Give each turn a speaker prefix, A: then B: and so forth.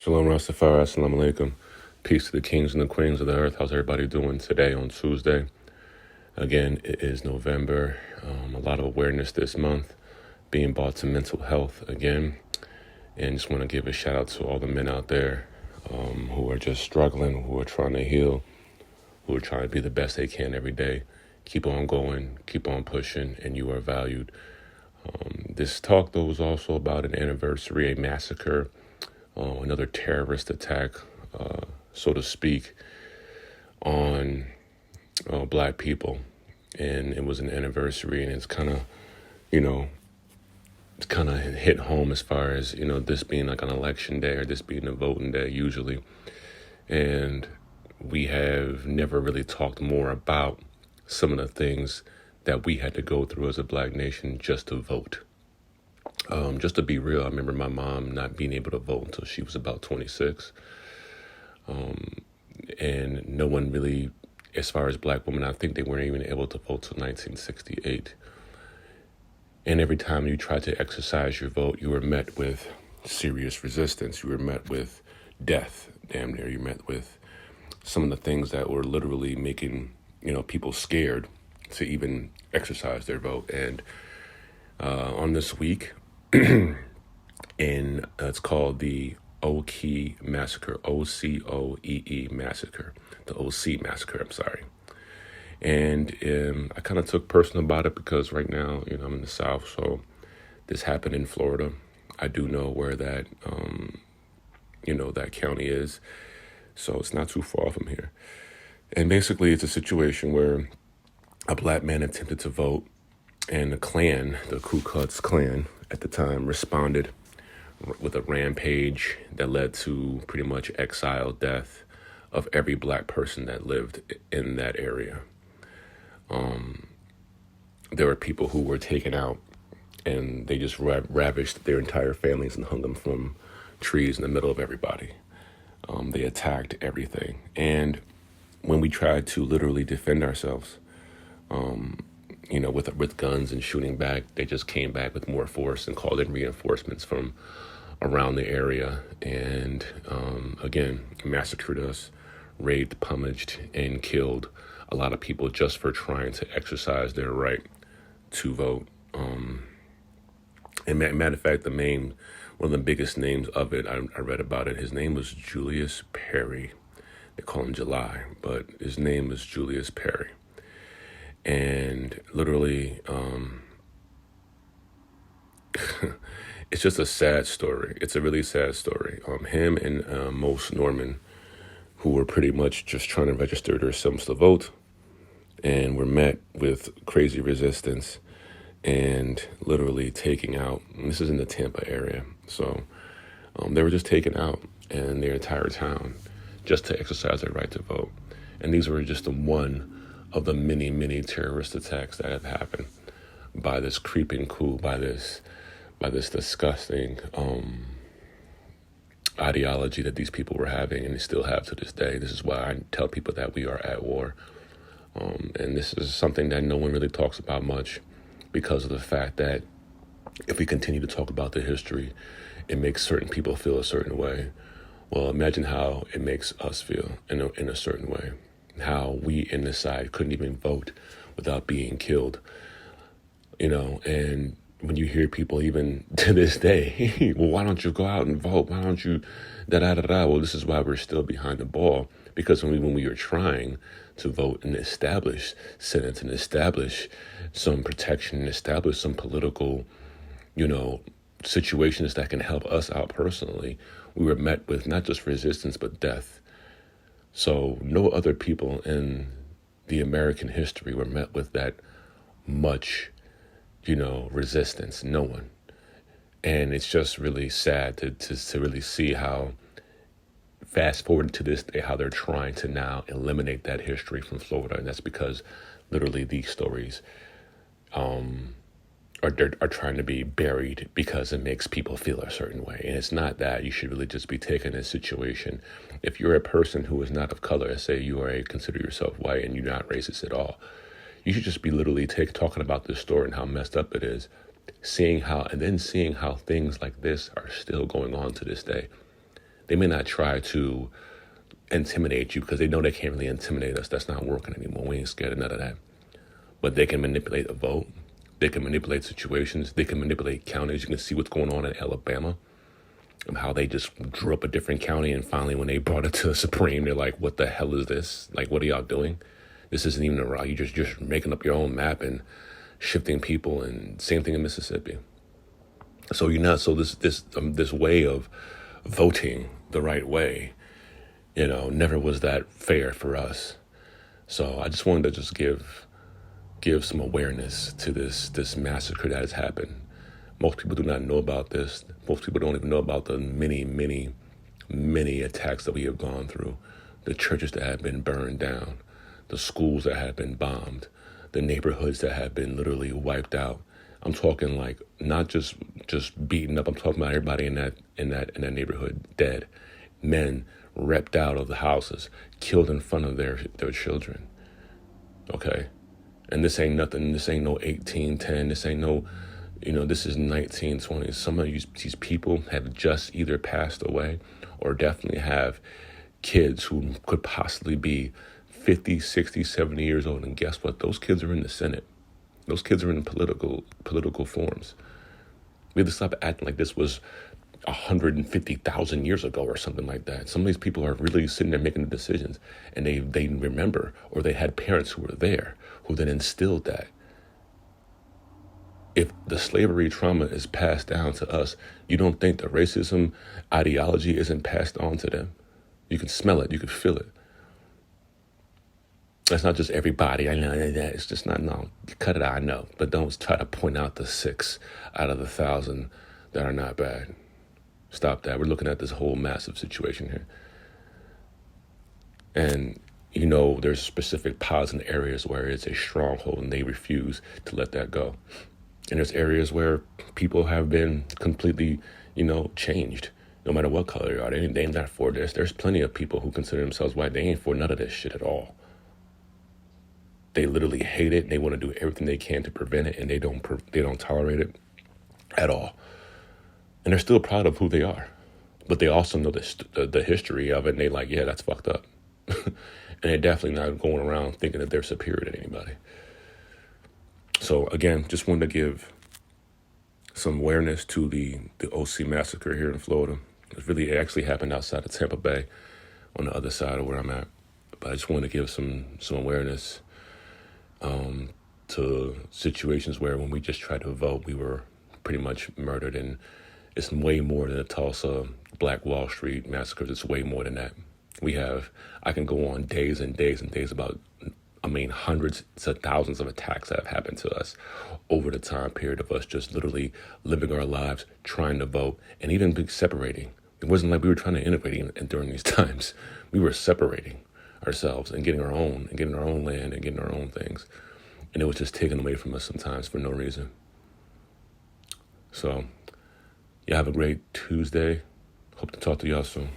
A: Shalom Rastafari, Assalamu Alaikum. Peace to the kings and the queens of the earth. How's everybody doing today on Tuesday? Again, it is November. A lot of awareness this month being brought to mental health again. And just want to give a shout out to all the men out there who are just struggling, who are trying to heal, who are trying to be the best they can every day. Keep on going, keep on pushing, and you are valued. This talk, though, was also about an anniversary, a massacre, another terrorist attack, so to speak, on black people. And it was an anniversary, and it's kind of, it's kind of hit home as far as, this being like an election day or this being a voting day usually. And we have never really talked more about some of the things that we had to go through as a black nation just to vote. Just to be real, I remember my mom not being able to vote until she was about 26. And no one really, as far as black women, I think they weren't even able to vote till 1968. And every time you tried to exercise your vote, you were met with serious resistance. You were met with death, damn near. You met with some of the things that were literally making, people scared to even exercise their vote. And on this week, and it's called the Ocoee Massacre, Ocoee Massacre, the OC Massacre, I'm sorry. And I kind of took personal about it because right now, I'm in the South, so this happened in Florida. I do know where that, that county is, so it's not too far from here. And basically, it's a situation where a black man attempted to vote, and the Klan, the Ku Klux Klan at the time, responded with a rampage that led to pretty much exile, death of every black person that lived in that area. There were people who were taken out, and they just ravished their entire families and hung them from trees in the middle of everybody. They attacked everything. And when we tried to literally defend ourselves, with guns and shooting back, they just came back with more force and called in reinforcements from around the area. And again, massacred us, raped, pummaged, and killed a lot of people just for trying to exercise their right to vote. And matter of fact, one of the biggest names of it, I read about it, his name was Julius Perry. They call him July, but his name was Julius Perry. And literally, it's just a sad story. It's a really sad story. Him and Most Norman, who were pretty much just trying to register themselves to vote, and were met with crazy resistance and literally taking out, and this is in the Tampa area, so they were just taken out in their entire town just to exercise their right to vote. And these were just the one of the many, many terrorist attacks that have happened by this creeping coup, by this disgusting ideology that these people were having, and they still have to this day. This is why I tell people that we are at war. And this is something that no one really talks about much, because of the fact that if we continue to talk about the history, it makes certain people feel a certain way. Well, imagine how it makes us feel in a certain way. How we in this side couldn't even vote without being killed. And when you hear people even to this day, well, why don't you go out and vote? Why don't you da-da-da-da? Well, this is why we're still behind the ball. Because when we were trying to vote and establish Senate and establish some protection and establish some political, situations that can help us out personally, we were met with not just resistance, but death. So no other people in the American history were met with that much, resistance. No one. And it's just really sad to really see how, fast forward to this day, how they're trying to now eliminate that history from Florida. And that's because literally these stories are trying to be buried because it makes people feel a certain way. And it's not that. You should really just be taking this situation. If you're a person who is not of color, say consider yourself white and you're not racist at all, you should just be literally talking about this story and how messed up it is, seeing how things like this are still going on to this day. They may not try to intimidate you because they know they can't really intimidate us. That's not working anymore. We ain't scared of none of that. But they can manipulate a vote. They can manipulate situations. They can manipulate counties. You can see what's going on in Alabama and how they just drew up a different county. And finally, when they brought it to the Supreme, they're like, what the hell is this? Like, what are y'all doing? This isn't even a route. You're just making up your own map and shifting people. And same thing in Mississippi. So this way of voting the right way, never was that fair for us. So I just wanted to just give some awareness to this massacre that has happened. Most people do not know about this. Most people don't even know about the many, many, many attacks that we have gone through. The churches that have been burned down, the schools that have been bombed, the neighborhoods that have been literally wiped out. I'm talking like not just beaten up. I'm talking about everybody in that neighborhood dead, men ripped out of the houses, killed in front of their children. Okay, and this ain't nothing. This ain't no 1810. This ain't no, this is 1920. Some of these people have just either passed away or definitely have kids who could possibly be 50, 60, 70 years old. And guess what? Those kids are in the Senate. Those kids are in political forms. We have to stop acting like this was 150,000 years ago or something like that. Some of these people are really sitting there making the decisions, and they remember, or they had parents who were there who then instilled that. If the slavery trauma is passed down to us, you don't think the racism ideology isn't passed on to them? You can smell it. You can feel it. That's not just everybody. I know that. It's just not, no. Cut it out, I know. But don't try to point out the 6 out of the 1,000 that are not bad. Stop that. We're looking at this whole massive situation here. And, there's specific pods and areas where it's a stronghold and they refuse to let that go. And there's areas where people have been completely, changed. No matter what color they are. They ain't not for this. There's plenty of people who consider themselves white. They ain't for none of this shit at all. They literally hate it. They want to do everything they can to prevent it, and they don't tolerate it at all. And they're still proud of who they are, but they also know the history of it, and they like, yeah, that's fucked up. And they're definitely not going around thinking that they're superior to anybody. So again, just wanted to give some awareness to the OC massacre here in Florida. It actually happened outside of Tampa Bay, on the other side of where I'm at. But I just wanted to give some awareness to situations where when we just tried to vote, we were pretty much murdered. And it's way more than the Tulsa Black Wall Street massacres. It's way more than that. I can go on days and days and days about, hundreds to thousands of attacks that have happened to us over the time period of us just literally living our lives, trying to vote, and even separating. It wasn't like we were trying to integrate during these times. We were separating ourselves and getting our own land and getting our own things. And it was just taken away from us sometimes for no reason. So, have a great Tuesday. Hope to talk to y'all soon.